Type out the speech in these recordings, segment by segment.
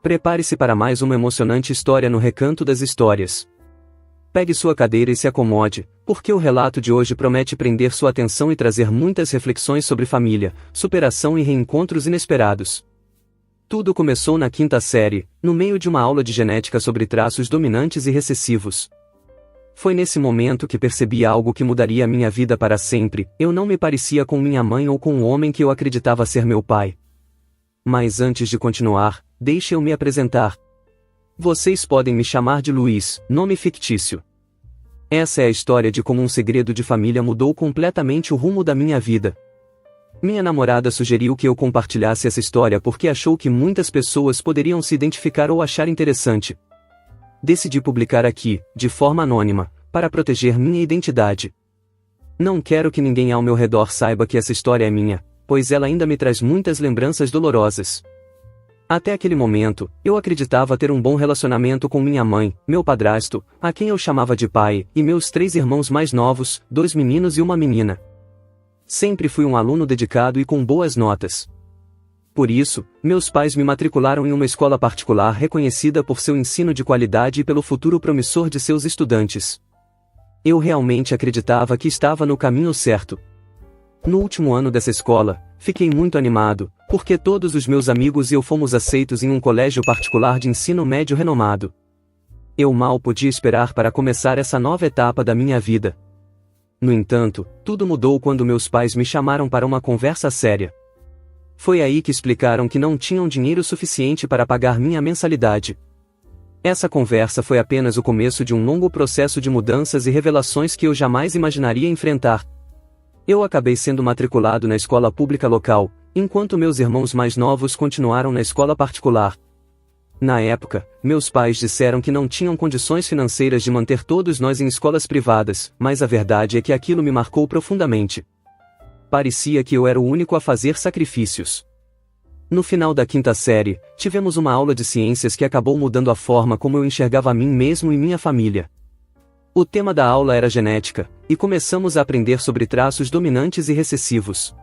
Prepare-se para mais uma emocionante história no Recanto das Histórias. Pegue sua cadeira e se acomode, porque o relato de hoje promete prender sua atenção e trazer muitas reflexões sobre família, superação e reencontros inesperados. Tudo começou na quinta série, no meio de uma aula de genética sobre traços dominantes e recessivos. Foi nesse momento que percebi algo que mudaria a minha vida para sempre. Eu não me parecia com minha mãe ou com o homem que eu acreditava ser meu pai. Mas antes de continuar, deixe eu me apresentar. Vocês podem me chamar de Luiz, nome fictício. Essa é a história de como um segredo de família mudou completamente o rumo da minha vida. Minha namorada sugeriu que eu compartilhasse essa história porque achou que muitas pessoas poderiam se identificar ou achar interessante. Decidi publicar aqui, de forma anônima, para proteger minha identidade. Não quero que ninguém ao meu redor saiba que essa história é minha, pois ela ainda me traz muitas lembranças dolorosas. Até aquele momento, eu acreditava ter um bom relacionamento com minha mãe, meu padrasto, a quem eu chamava de pai, e meus 3 irmãos mais novos, 2 meninos e uma menina. Sempre fui um aluno dedicado e com boas notas. Por isso, meus pais me matricularam em uma escola particular reconhecida por seu ensino de qualidade e pelo futuro promissor de seus estudantes. Eu realmente acreditava que estava no caminho certo. No último ano dessa escola, fiquei muito animado, porque todos os meus amigos e eu fomos aceitos em um colégio particular de ensino médio renomado. Eu mal podia esperar para começar essa nova etapa da minha vida. No entanto, tudo mudou quando meus pais me chamaram para uma conversa séria. Foi aí que explicaram que não tinham dinheiro suficiente para pagar minha mensalidade. Essa conversa foi apenas o começo de um longo processo de mudanças e revelações que eu jamais imaginaria enfrentar. Eu acabei sendo matriculado na escola pública local, enquanto meus irmãos mais novos continuaram na escola particular. Na época, meus pais disseram que não tinham condições financeiras de manter todos nós em escolas privadas, mas a verdade é que aquilo me marcou profundamente. Parecia que eu era o único a fazer sacrifícios. No final da quinta série, tivemos uma aula de ciências que acabou mudando a forma como eu enxergava a mim mesmo e minha família. O tema da aula era genética, e começamos a aprender sobre traços dominantes e recessivos.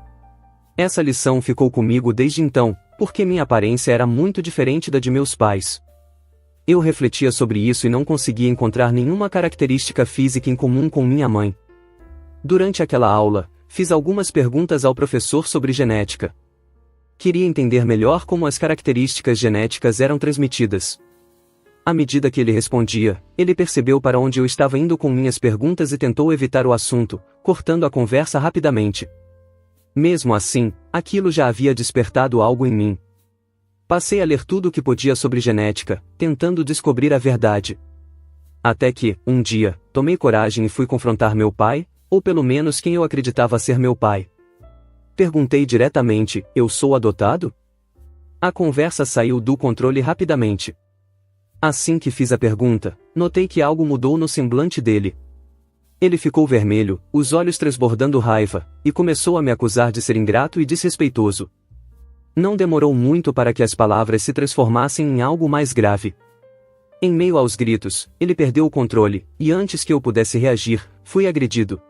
Essa lição ficou comigo desde então, porque minha aparência era muito diferente da de meus pais. Eu refletia sobre isso e não conseguia encontrar nenhuma característica física em comum com minha mãe. Durante aquela aula, fiz algumas perguntas ao professor sobre genética. Queria entender melhor como as características genéticas eram transmitidas. À medida que ele respondia, ele percebeu para onde eu estava indo com minhas perguntas e tentou evitar o assunto, cortando a conversa rapidamente. Mesmo assim, aquilo já havia despertado algo em mim. Passei a ler tudo o que podia sobre genética, tentando descobrir a verdade. Até que, um dia, tomei coragem e fui confrontar meu pai, ou pelo menos quem eu acreditava ser meu pai. Perguntei diretamente: eu sou adotado? A conversa saiu do controle rapidamente. Assim que fiz a pergunta, notei que algo mudou no semblante dele. Ele ficou vermelho, os olhos transbordando raiva, e começou a me acusar de ser ingrato e desrespeitoso. Não demorou muito para que as palavras se transformassem em algo mais grave. Em meio aos gritos, ele perdeu o controle, e antes que eu pudesse reagir, fui agredido.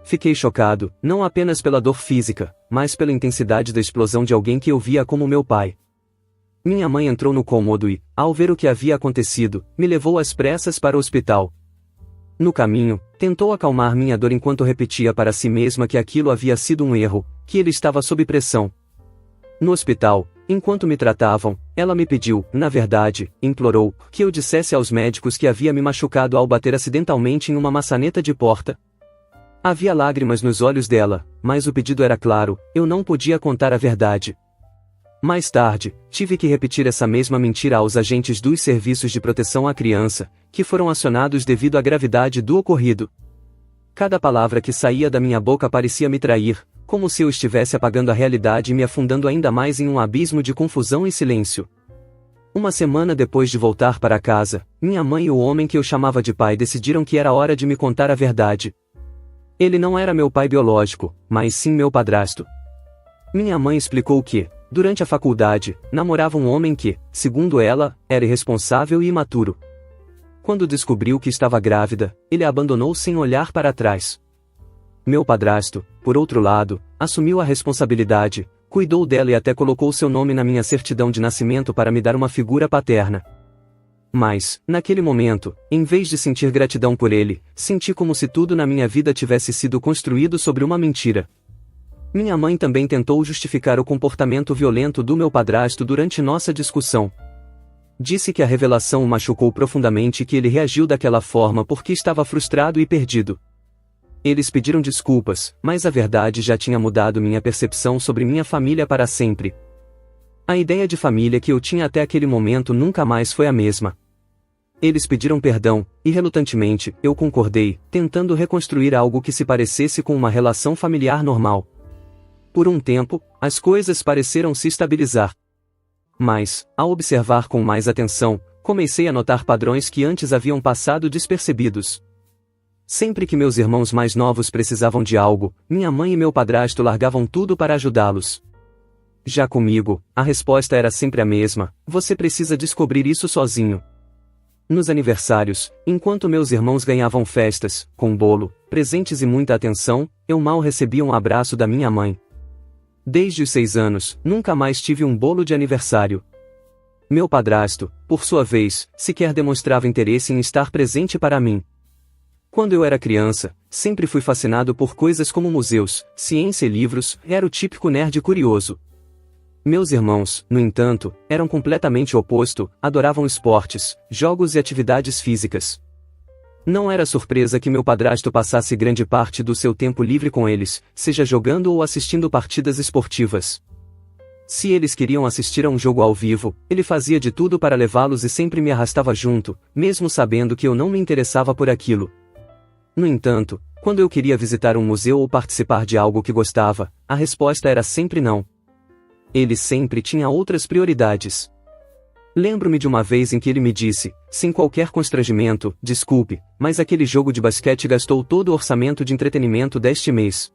Fiquei chocado, não apenas pela dor física, mas pela intensidade da explosão de alguém que eu via como meu pai. Minha mãe entrou no cômodo e, ao ver o que havia acontecido, me levou às pressas para o hospital. No caminho, tentou acalmar minha dor enquanto repetia para si mesma que aquilo havia sido um erro, que ele estava sob pressão. No hospital, enquanto me tratavam, ela me pediu, na verdade, implorou, que eu dissesse aos médicos que havia me machucado ao bater acidentalmente em uma maçaneta de porta. Havia lágrimas nos olhos dela, mas o pedido era claro: eu não podia contar a verdade. Mais tarde, tive que repetir essa mesma mentira aos agentes dos serviços de proteção à criança, que foram acionados devido à gravidade do ocorrido. Cada palavra que saía da minha boca parecia me trair, como se eu estivesse apagando a realidade e me afundando ainda mais em um abismo de confusão e silêncio. Uma semana depois de voltar para casa, minha mãe e o homem que eu chamava de pai decidiram que era hora de me contar a verdade. Ele não era meu pai biológico, mas sim meu padrasto. Minha mãe explicou que, durante a faculdade, namorava um homem que, segundo ela, era irresponsável e imaturo. Quando descobriu que estava grávida, ele a abandonou sem olhar para trás. Meu padrasto, por outro lado, assumiu a responsabilidade, Cuidou dela e até colocou seu nome na minha certidão de nascimento para me dar uma figura paterna. Mas, naquele momento, em vez de sentir gratidão por ele, senti como se tudo na minha vida tivesse sido construído sobre uma mentira. Minha mãe também tentou justificar o comportamento violento do meu padrasto durante nossa discussão. Disse que a revelação o machucou profundamente e que ele reagiu daquela forma porque estava frustrado e perdido. Eles pediram desculpas, mas a verdade já tinha mudado minha percepção sobre minha família para sempre. A ideia de família que eu tinha até aquele momento nunca mais foi a mesma. Eles pediram perdão, e relutantemente, eu concordei, tentando reconstruir algo que se parecesse com uma relação familiar normal. Por um tempo, as coisas pareceram se estabilizar. Mas, ao observar com mais atenção, comecei a notar padrões que antes haviam passado despercebidos. Sempre que meus irmãos mais novos precisavam de algo, minha mãe e meu padrasto largavam tudo para ajudá-los. Já comigo, a resposta era sempre a mesma: você precisa descobrir isso sozinho. Nos aniversários, enquanto meus irmãos ganhavam festas, com bolo, presentes e muita atenção, eu mal recebia um abraço da minha mãe. Desde os 6 anos, nunca mais tive um bolo de aniversário. Meu padrasto, por sua vez, sequer demonstrava interesse em estar presente para mim. Quando eu era criança, sempre fui fascinado por coisas como museus, ciência e livros, era o típico nerd curioso. Meus irmãos, no entanto, eram completamente o oposto, adoravam esportes, jogos e atividades físicas. Não era surpresa que meu padrasto passasse grande parte do seu tempo livre com eles, seja jogando ou assistindo partidas esportivas. Se eles queriam assistir a um jogo ao vivo, ele fazia de tudo para levá-los e sempre me arrastava junto, mesmo sabendo que eu não me interessava por aquilo. No entanto, quando eu queria visitar um museu ou participar de algo que gostava, a resposta era sempre não. Ele sempre tinha outras prioridades. Lembro-me de uma vez em que ele me disse, sem qualquer constrangimento: desculpe, mas aquele jogo de basquete gastou todo o orçamento de entretenimento deste mês.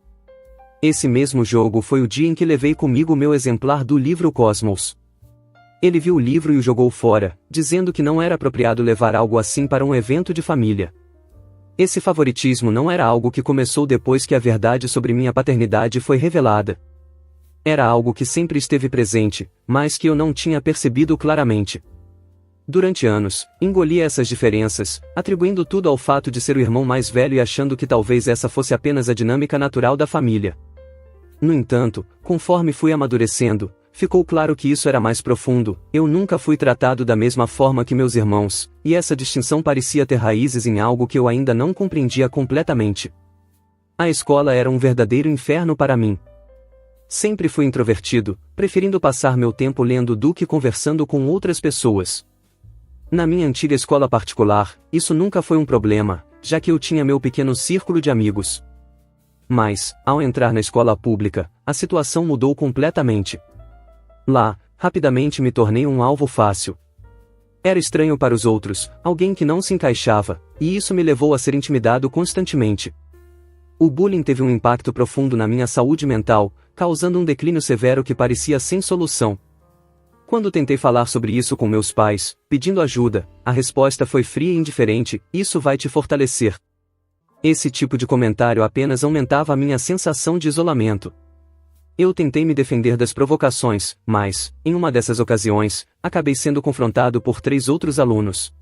Esse mesmo jogo foi o dia em que levei comigo o meu exemplar do livro Cosmos. Ele viu o livro e o jogou fora, dizendo que não era apropriado levar algo assim para um evento de família. Esse favoritismo não era algo que começou depois que a verdade sobre minha paternidade foi revelada. Era algo que sempre esteve presente, mas que eu não tinha percebido claramente. Durante anos, engoli essas diferenças, atribuindo tudo ao fato de ser o irmão mais velho e achando que talvez essa fosse apenas a dinâmica natural da família. No entanto, conforme fui amadurecendo, ficou claro que isso era mais profundo. Eu nunca fui tratado da mesma forma que meus irmãos, e essa distinção parecia ter raízes em algo que eu ainda não compreendia completamente. A escola era um verdadeiro inferno para mim. Sempre fui introvertido, preferindo passar meu tempo lendo do que conversando com outras pessoas. Na minha antiga escola particular, isso nunca foi um problema, já que eu tinha meu pequeno círculo de amigos. Mas, ao entrar na escola pública, a situação mudou completamente. Lá, rapidamente me tornei um alvo fácil. Era estranho para os outros, alguém que não se encaixava, e isso me levou a ser intimidado constantemente. O bullying teve um impacto profundo na minha saúde mental, causando um declínio severo que parecia sem solução. Quando tentei falar sobre isso com meus pais, pedindo ajuda, a resposta foi fria e indiferente: isso vai te fortalecer. Esse tipo de comentário apenas aumentava a minha sensação de isolamento. Eu tentei me defender das provocações, mas, em uma dessas ocasiões, acabei sendo confrontado por 3 outros alunos.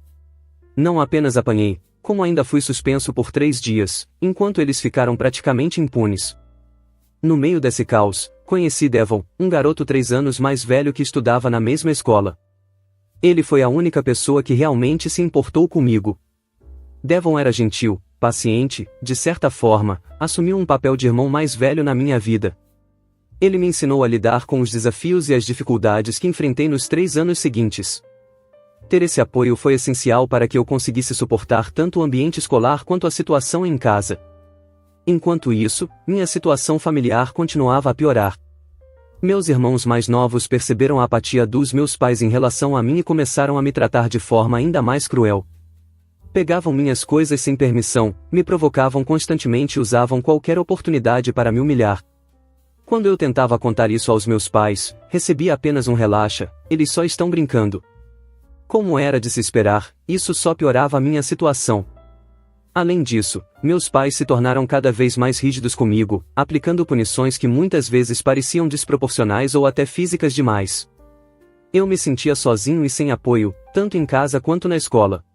Não apenas apanhei, como ainda fui suspenso por 3 dias, enquanto eles ficaram praticamente impunes. No meio desse caos, conheci Devon, um garoto 3 anos mais velho que estudava na mesma escola. Ele foi a única pessoa que realmente se importou comigo. Devon era gentil, paciente, de certa forma, assumiu um papel de irmão mais velho na minha vida. Ele me ensinou a lidar com os desafios e as dificuldades que enfrentei nos 3 anos seguintes. Ter esse apoio foi essencial para que eu conseguisse suportar tanto o ambiente escolar quanto a situação em casa. Enquanto isso, minha situação familiar continuava a piorar. Meus irmãos mais novos perceberam a apatia dos meus pais em relação a mim e começaram a me tratar de forma ainda mais cruel. Pegavam minhas coisas sem permissão, me provocavam constantemente e usavam qualquer oportunidade para me humilhar. Quando eu tentava contar isso aos meus pais, recebia apenas um relaxa: eles só estão brincando. Como era de se esperar, isso só piorava a minha situação. Além disso, meus pais se tornaram cada vez mais rígidos comigo, aplicando punições que muitas vezes pareciam desproporcionais ou até físicas demais. Eu me sentia sozinho e sem apoio, tanto em casa quanto na escola.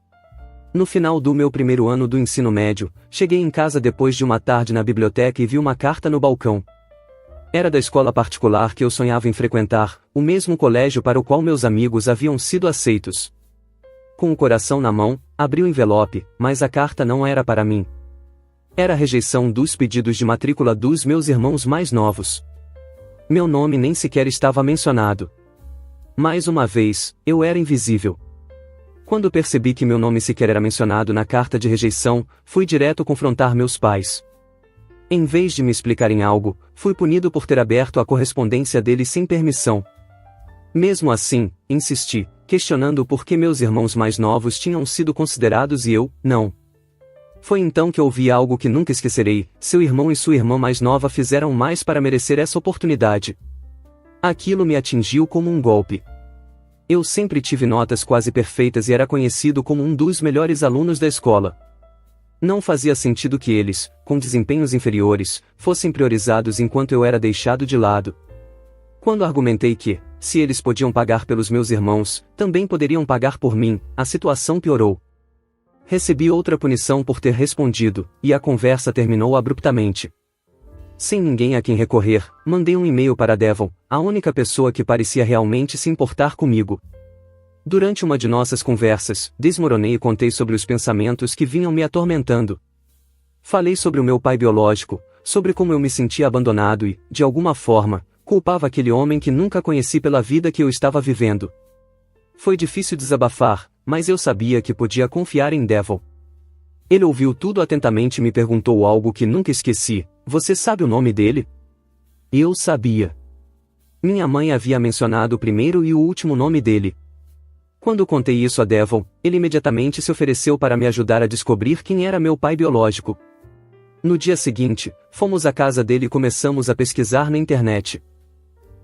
No final do meu primeiro ano do ensino médio, cheguei em casa depois de uma tarde na biblioteca e vi uma carta no balcão. Era da escola particular que eu sonhava em frequentar, o mesmo colégio para o qual meus amigos haviam sido aceitos. Com o coração na mão, abri o envelope, mas a carta não era para mim. Era a rejeição dos pedidos de matrícula dos meus irmãos mais novos. Meu nome nem sequer estava mencionado. Mais uma vez, eu era invisível. Quando percebi que meu nome sequer era mencionado na carta de rejeição, fui direto confrontar meus pais. Em vez de me explicarem algo, fui punido por ter aberto a correspondência deles sem permissão. Mesmo assim, insisti, questionando por que meus irmãos mais novos tinham sido considerados e eu, não. Foi então que ouvi algo que nunca esquecerei: seu irmão e sua irmã mais nova fizeram mais para merecer essa oportunidade. Aquilo me atingiu como um golpe. Eu sempre tive notas quase perfeitas e era conhecido como um dos melhores alunos da escola. Não fazia sentido que eles, com desempenhos inferiores, fossem priorizados enquanto eu era deixado de lado. Quando argumentei que, se eles podiam pagar pelos meus irmãos, também poderiam pagar por mim, a situação piorou. Recebi outra punição por ter respondido, e a conversa terminou abruptamente. Sem ninguém a quem recorrer, mandei um e-mail para Devon, a única pessoa que parecia realmente se importar comigo. Durante uma de nossas conversas, desmoronei e contei sobre os pensamentos que vinham me atormentando. Falei sobre o meu pai biológico, sobre como eu me sentia abandonado e, de alguma forma, culpava aquele homem que nunca conheci pela vida que eu estava vivendo. Foi difícil desabafar, mas eu sabia que podia confiar em Devon. Ele ouviu tudo atentamente e me perguntou algo que nunca esqueci: você sabe o nome dele? Eu sabia. Minha mãe havia mencionado o primeiro e o último nome dele. Quando contei isso a Devon, ele imediatamente se ofereceu para me ajudar a descobrir quem era meu pai biológico. No dia seguinte, fomos à casa dele e começamos a pesquisar na internet.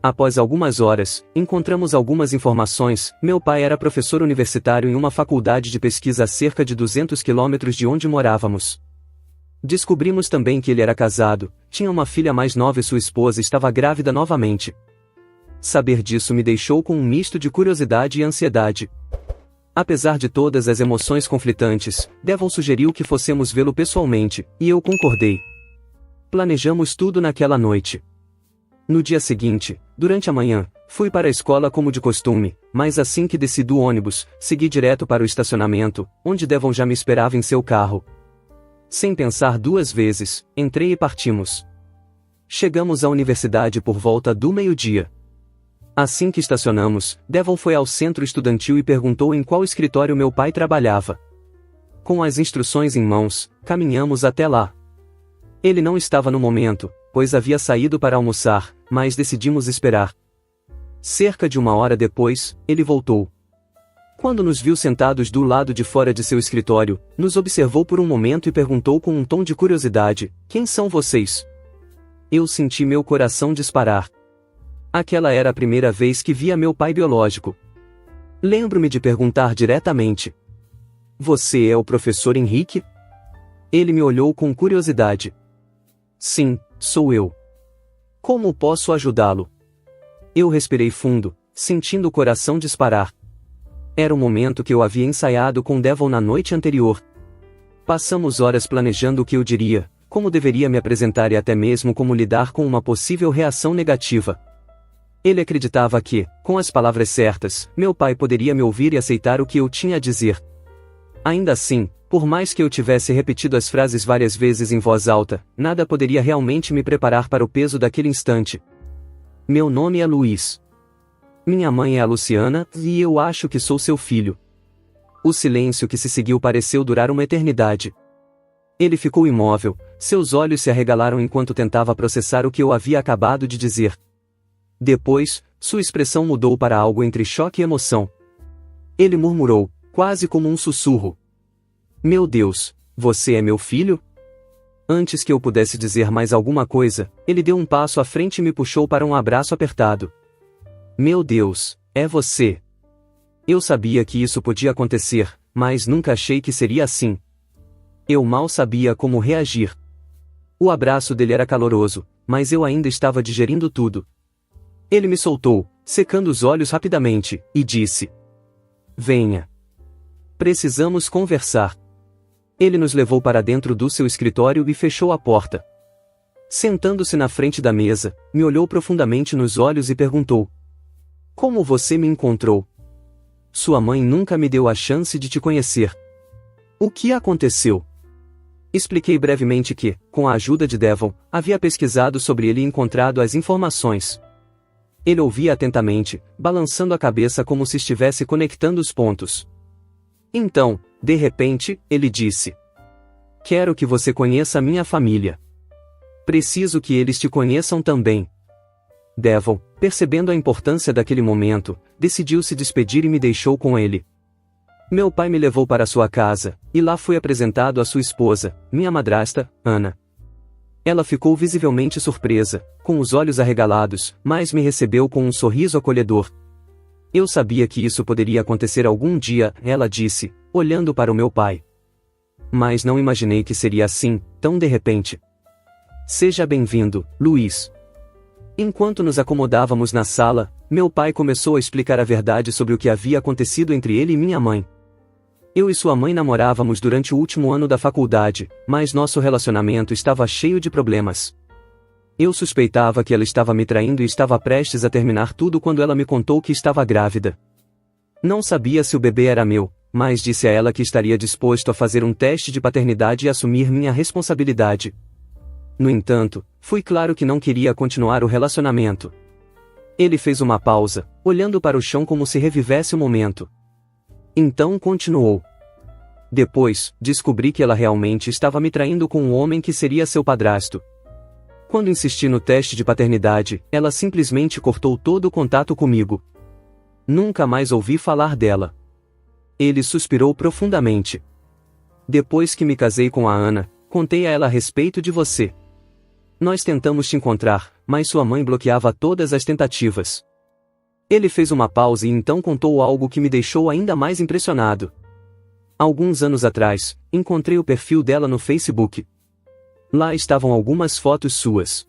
Após algumas horas, encontramos algumas informações: meu pai era professor universitário em uma faculdade de pesquisa a cerca de 200 quilômetros de onde morávamos. Descobrimos também que ele era casado, tinha uma filha mais nova e sua esposa estava grávida novamente. Saber disso me deixou com um misto de curiosidade e ansiedade. Apesar de todas as emoções conflitantes, Devon sugeriu que fossemos vê-lo pessoalmente, e eu concordei. Planejamos tudo naquela noite. No dia seguinte, durante a manhã, fui para a escola como de costume, mas assim que desci do ônibus, segui direto para o estacionamento, onde Devon já me esperava em seu carro. Sem pensar duas vezes, entrei e partimos. Chegamos à universidade por volta do meio-dia. Assim que estacionamos, Devon foi ao centro estudantil e perguntou em qual escritório meu pai trabalhava. Com as instruções em mãos, caminhamos até lá. Ele não estava no momento, pois havia saído para almoçar, mas decidimos esperar. Cerca de uma hora depois, ele voltou. Quando nos viu sentados do lado de fora de seu escritório, nos observou por um momento e perguntou com um tom de curiosidade: quem são vocês? Eu senti meu coração disparar. Aquela era a primeira vez que via meu pai biológico. Lembro-me de perguntar diretamente: você é o professor Henrique? Ele me olhou com curiosidade. Sim, sou eu. Como posso ajudá-lo? Eu respirei fundo, sentindo o coração disparar. Era o momento que eu havia ensaiado com Devon na noite anterior. Passamos horas planejando o que eu diria, como deveria me apresentar e até mesmo como lidar com uma possível reação negativa. Ele acreditava que, com as palavras certas, meu pai poderia me ouvir e aceitar o que eu tinha a dizer. Ainda assim, por mais que eu tivesse repetido as frases várias vezes em voz alta, nada poderia realmente me preparar para o peso daquele instante. Meu nome é Luiz. Minha mãe é a Luciana, e eu acho que sou seu filho. O silêncio que se seguiu pareceu durar uma eternidade. Ele ficou imóvel, seus olhos se arregalaram enquanto tentava processar o que eu havia acabado de dizer. Depois, sua expressão mudou para algo entre choque e emoção. Ele murmurou, quase como um sussurro: meu Deus, você é meu filho? Antes que eu pudesse dizer mais alguma coisa, ele deu um passo à frente e me puxou para um abraço apertado. Meu Deus, é você. Eu sabia que isso podia acontecer, mas nunca achei que seria assim. Eu mal sabia como reagir. O abraço dele era caloroso, mas eu ainda estava digerindo tudo. Ele me soltou, secando os olhos rapidamente, e disse: "Venha. Precisamos conversar." Ele nos levou para dentro do seu escritório e fechou a porta. Sentando-se na frente da mesa, me olhou profundamente nos olhos e perguntou: "Como você me encontrou? Sua mãe nunca me deu a chance de te conhecer. O que aconteceu?" Expliquei brevemente que, com a ajuda de Devon, havia pesquisado sobre ele e encontrado as informações. Ele ouvia atentamente, balançando a cabeça como se estivesse conectando os pontos. Então, de repente, ele disse: "Quero que você conheça minha família. Preciso que eles te conheçam também." Devon, percebendo a importância daquele momento, decidiu se despedir e me deixou com ele. Meu pai me levou para sua casa, e lá fui apresentado à sua esposa, minha madrasta, Ana. Ela ficou visivelmente surpresa, com os olhos arregalados, mas me recebeu com um sorriso acolhedor. "Eu sabia que isso poderia acontecer algum dia", ela disse, olhando para o meu pai. "Mas não imaginei que seria assim, tão de repente." "Seja bem-vindo, Luiz." Enquanto nos acomodávamos na sala, meu pai começou a explicar a verdade sobre o que havia acontecido entre ele e minha mãe. Eu e sua mãe namorávamos durante o último ano da faculdade, mas nosso relacionamento estava cheio de problemas. Eu suspeitava que ela estava me traindo e estava prestes a terminar tudo quando ela me contou que estava grávida. Não sabia se o bebê era meu, mas disse a ela que estaria disposto a fazer um teste de paternidade e assumir minha responsabilidade. No entanto, fui claro que não queria continuar o relacionamento. Ele fez uma pausa, olhando para o chão como se revivesse o momento. Então continuou: "Depois, descobri que ela realmente estava me traindo com um homem que seria seu padrasto. Quando insisti no teste de paternidade, ela simplesmente cortou todo o contato comigo. Nunca mais ouvi falar dela." Ele suspirou profundamente. "Depois que me casei com a Ana, contei a ela a respeito de você. Nós tentamos te encontrar, mas sua mãe bloqueava todas as tentativas." Ele fez uma pausa e então contou algo que me deixou ainda mais impressionado. "Alguns anos atrás, encontrei o perfil dela no Facebook. Lá estavam algumas fotos suas.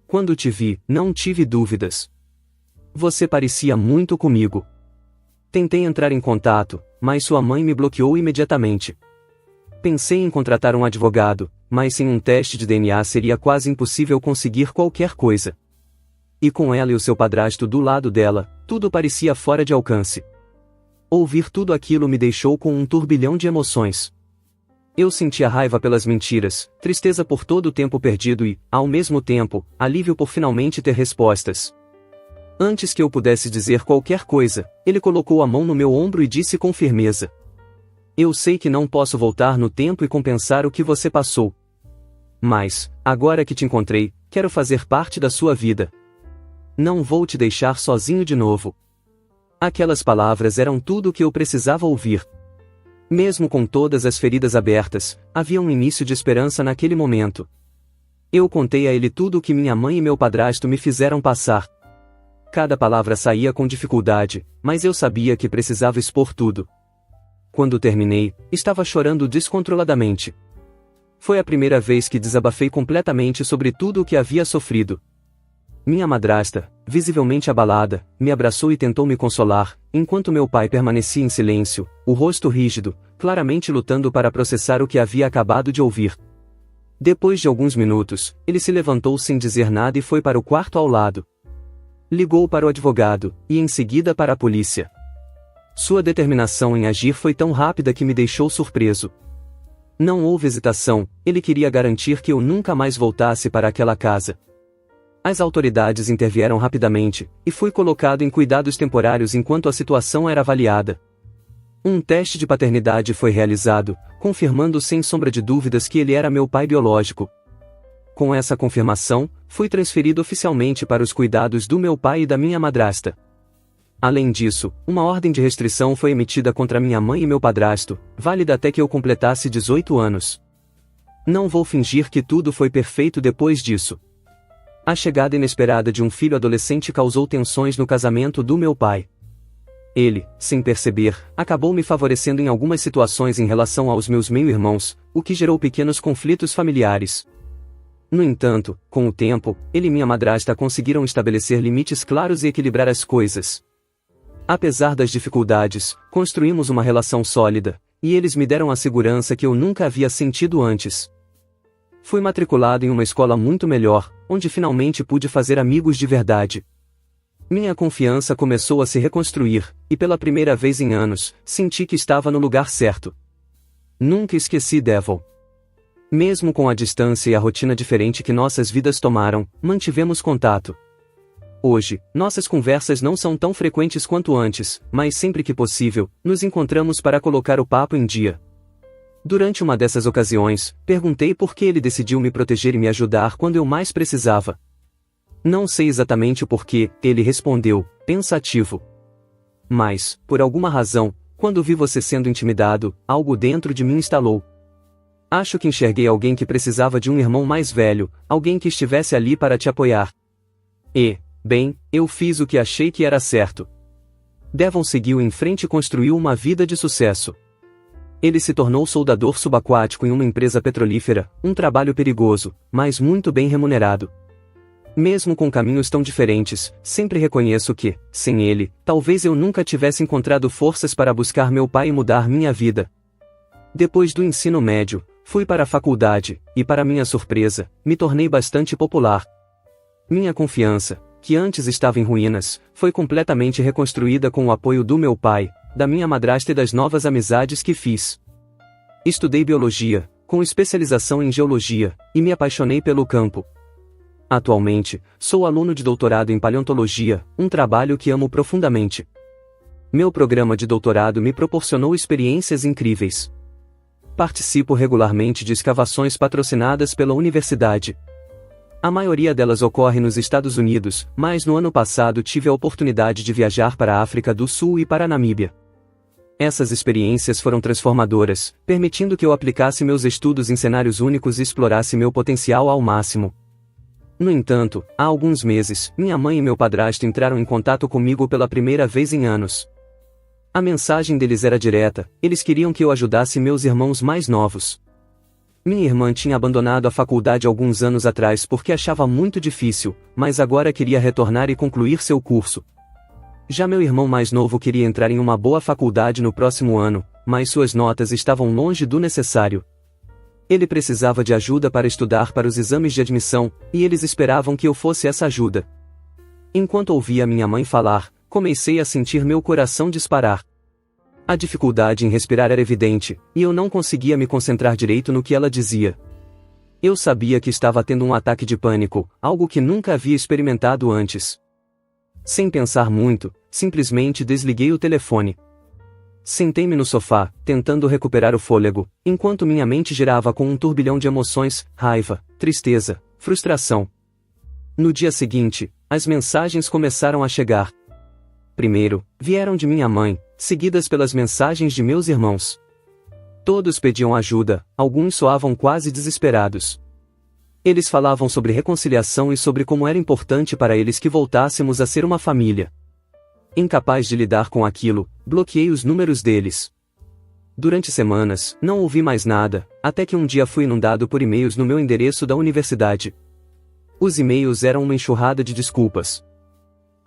Quando te vi, não tive dúvidas. Você parecia muito comigo. Tentei entrar em contato, mas sua mãe me bloqueou imediatamente. Pensei em contratar um advogado, mas sem um teste de DNA seria quase impossível conseguir qualquer coisa. E com ela e o seu padrasto do lado dela, tudo parecia fora de alcance. Ouvir tudo aquilo me deixou com um turbilhão de emoções. Eu sentia raiva pelas mentiras, tristeza por todo o tempo perdido e, ao mesmo tempo, alívio por finalmente ter respostas. Antes que eu pudesse dizer qualquer coisa, ele colocou a mão no meu ombro e disse com firmeza: "Eu sei que não posso voltar no tempo e compensar o que você passou. Mas, agora que te encontrei, quero fazer parte da sua vida. Não vou te deixar sozinho de novo." Aquelas palavras eram tudo o que eu precisava ouvir. Mesmo com todas as feridas abertas, havia um início de esperança naquele momento. Eu contei a ele tudo o que minha mãe e meu padrasto me fizeram passar. Cada palavra saía com dificuldade, mas eu sabia que precisava expor tudo. Quando terminei, estava chorando descontroladamente. Foi a primeira vez que desabafei completamente sobre tudo o que havia sofrido. Minha madrasta, visivelmente abalada, me abraçou e tentou me consolar, enquanto meu pai permanecia em silêncio, o rosto rígido, claramente lutando para processar o que havia acabado de ouvir. Depois de alguns minutos, ele se levantou sem dizer nada e foi para o quarto ao lado. Ligou para o advogado, e em seguida para a polícia. Sua determinação em agir foi tão rápida que me deixou surpreso. Não houve hesitação, ele queria garantir que eu nunca mais voltasse para aquela casa. As autoridades intervieram rapidamente, e fui colocado em cuidados temporários enquanto a situação era avaliada. Um teste de paternidade foi realizado, confirmando sem sombra de dúvidas que ele era meu pai biológico. Com essa confirmação, fui transferido oficialmente para os cuidados do meu pai e da minha madrasta. Além disso, uma ordem de restrição foi emitida contra minha mãe e meu padrasto, válida até que eu completasse 18 anos. Não vou fingir que tudo foi perfeito depois disso. A chegada inesperada de um filho adolescente causou tensões no casamento do meu pai. Ele, sem perceber, acabou me favorecendo em algumas situações em relação aos meus meio-irmãos, o que gerou pequenos conflitos familiares. No entanto, com o tempo, ele e minha madrasta conseguiram estabelecer limites claros e equilibrar as coisas. Apesar das dificuldades, construímos uma relação sólida, e eles me deram a segurança que eu nunca havia sentido antes. Fui matriculado em uma escola muito melhor, onde finalmente pude fazer amigos de verdade. Minha confiança começou a se reconstruir, e pela primeira vez em anos, senti que estava no lugar certo. Nunca esqueci Devil. Mesmo com a distância e a rotina diferente que nossas vidas tomaram, mantivemos contato. Hoje, nossas conversas não são tão frequentes quanto antes, mas sempre que possível, nos encontramos para colocar o papo em dia. Durante uma dessas ocasiões, perguntei por que ele decidiu me proteger e me ajudar quando eu mais precisava. Não sei exatamente o porquê, ele respondeu, pensativo. Mas, por alguma razão, quando vi você sendo intimidado, algo dentro de mim instalou. Acho que enxerguei alguém que precisava de um irmão mais velho, alguém que estivesse ali para te apoiar. E, bem, eu fiz o que achei que era certo. Devon seguiu em frente e construiu uma vida de sucesso. Ele se tornou soldador subaquático em uma empresa petrolífera, um trabalho perigoso, mas muito bem remunerado. Mesmo com caminhos tão diferentes, sempre reconheço que, sem ele, talvez eu nunca tivesse encontrado forças para buscar meu pai e mudar minha vida. Depois do ensino médio, fui para a faculdade, e para minha surpresa, me tornei bastante popular. Minha confiança, que antes estava em ruínas, foi completamente reconstruída com o apoio do meu pai, da minha madrasta e das novas amizades que fiz. Estudei biologia, com especialização em geologia, e me apaixonei pelo campo. Atualmente, sou aluno de doutorado em paleontologia, um trabalho que amo profundamente. Meu programa de doutorado me proporcionou experiências incríveis. Participo regularmente de escavações patrocinadas pela universidade. A maioria delas ocorre nos Estados Unidos, mas no ano passado tive a oportunidade de viajar para a África do Sul e para a Namíbia. Essas experiências foram transformadoras, permitindo que eu aplicasse meus estudos em cenários únicos e explorasse meu potencial ao máximo. No entanto, há alguns meses, minha mãe e meu padrasto entraram em contato comigo pela primeira vez em anos. A mensagem deles era direta, eles queriam que eu ajudasse meus irmãos mais novos. Minha irmã tinha abandonado a faculdade alguns anos atrás porque achava muito difícil, mas agora queria retornar e concluir seu curso. Já meu irmão mais novo queria entrar em uma boa faculdade no próximo ano, mas suas notas estavam longe do necessário. Ele precisava de ajuda para estudar para os exames de admissão, e eles esperavam que eu fosse essa ajuda. Enquanto ouvia minha mãe falar, comecei a sentir meu coração disparar. A dificuldade em respirar era evidente, e eu não conseguia me concentrar direito no que ela dizia. Eu sabia que estava tendo um ataque de pânico, algo que nunca havia experimentado antes. Sem pensar muito, simplesmente desliguei o telefone. Sentei-me no sofá, tentando recuperar o fôlego, enquanto minha mente girava com um turbilhão de emoções, raiva, tristeza, frustração. No dia seguinte, as mensagens começaram a chegar. Primeiro, vieram de minha mãe, seguidas pelas mensagens de meus irmãos. Todos pediam ajuda, alguns soavam quase desesperados. Eles falavam sobre reconciliação e sobre como era importante para eles que voltássemos a ser uma família. Incapaz de lidar com aquilo, bloqueei os números deles. Durante semanas, não ouvi mais nada, até que um dia fui inundado por e-mails no meu endereço da universidade. Os e-mails eram uma enxurrada de desculpas.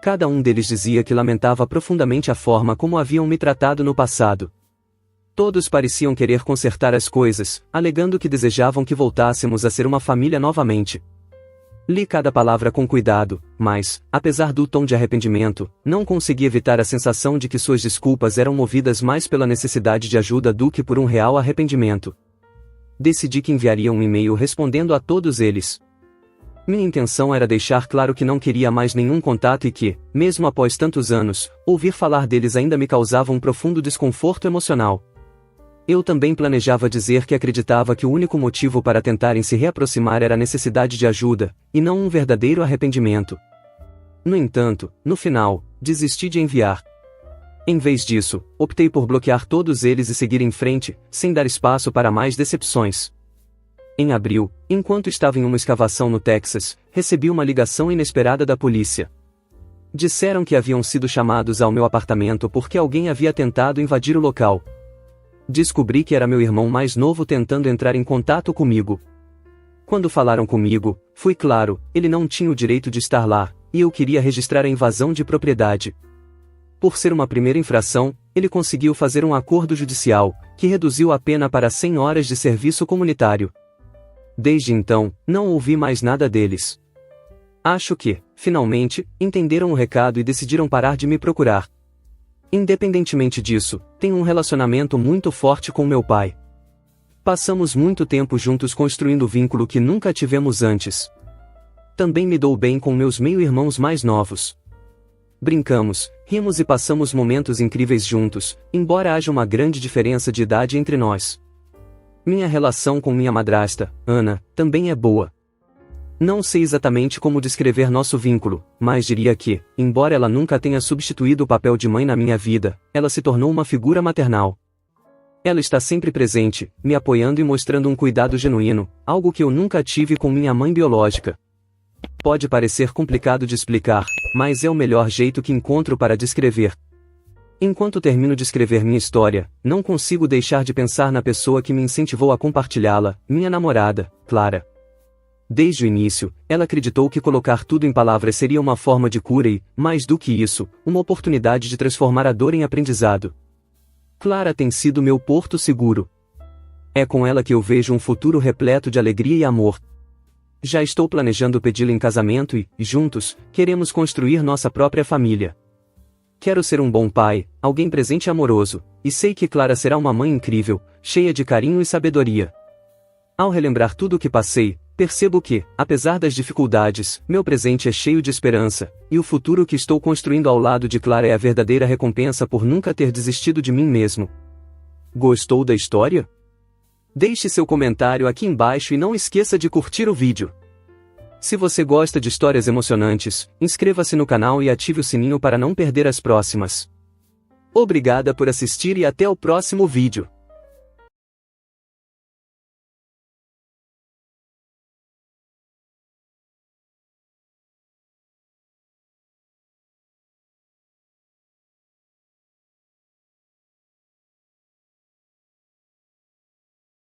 Cada um deles dizia que lamentava profundamente a forma como haviam me tratado no passado. Todos pareciam querer consertar as coisas, alegando que desejavam que voltássemos a ser uma família novamente. Li cada palavra com cuidado, mas, apesar do tom de arrependimento, não consegui evitar a sensação de que suas desculpas eram movidas mais pela necessidade de ajuda do que por um real arrependimento. Decidi que enviaria um e-mail respondendo a todos eles. Minha intenção era deixar claro que não queria mais nenhum contato e que, mesmo após tantos anos, ouvir falar deles ainda me causava um profundo desconforto emocional. Eu também planejava dizer que acreditava que o único motivo para tentarem se reaproximar era a necessidade de ajuda, e não um verdadeiro arrependimento. No entanto, no final, desisti de enviar. Em vez disso, optei por bloquear todos eles e seguir em frente, sem dar espaço para mais decepções. Em abril, enquanto estava em uma escavação no Texas, recebi uma ligação inesperada da polícia. Disseram que haviam sido chamados ao meu apartamento porque alguém havia tentado invadir o local. Descobri que era meu irmão mais novo tentando entrar em contato comigo. Quando falaram comigo, fui claro, ele não tinha o direito de estar lá, e eu queria registrar a invasão de propriedade. Por ser uma primeira infração, ele conseguiu fazer um acordo judicial, que reduziu a pena para 100 horas de serviço comunitário. Desde então, não ouvi mais nada deles. Acho que, finalmente, entenderam o recado e decidiram parar de me procurar. Independentemente disso, tenho um relacionamento muito forte com meu pai. Passamos muito tempo juntos construindo vínculo que nunca tivemos antes. Também me dou bem com meus meio-irmãos mais novos. Brincamos, rimos e passamos momentos incríveis juntos, embora haja uma grande diferença de idade entre nós. Minha relação com minha madrasta, Ana, também é boa. Não sei exatamente como descrever nosso vínculo, mas diria que, embora ela nunca tenha substituído o papel de mãe na minha vida, ela se tornou uma figura maternal. Ela está sempre presente, me apoiando e mostrando um cuidado genuíno, algo que eu nunca tive com minha mãe biológica. Pode parecer complicado de explicar, mas é o melhor jeito que encontro para descrever. Enquanto termino de escrever minha história, não consigo deixar de pensar na pessoa que me incentivou a compartilhá-la, minha namorada, Clara. Desde o início, ela acreditou que colocar tudo em palavras seria uma forma de cura e, mais do que isso, uma oportunidade de transformar a dor em aprendizado. Clara tem sido meu porto seguro. É com ela que eu vejo um futuro repleto de alegria e amor. Já estou planejando pedi-la em casamento e, juntos, queremos construir nossa própria família. Quero ser um bom pai, alguém presente e amoroso, e sei que Clara será uma mãe incrível, cheia de carinho e sabedoria. Ao relembrar tudo o que passei, percebo que, apesar das dificuldades, meu presente é cheio de esperança, e o futuro que estou construindo ao lado de Clara é a verdadeira recompensa por nunca ter desistido de mim mesmo. Gostou da história? Deixe seu comentário aqui embaixo e não esqueça de curtir o vídeo. Se você gosta de histórias emocionantes, inscreva-se no canal e ative o sininho para não perder as próximas. Obrigada por assistir e até o próximo vídeo.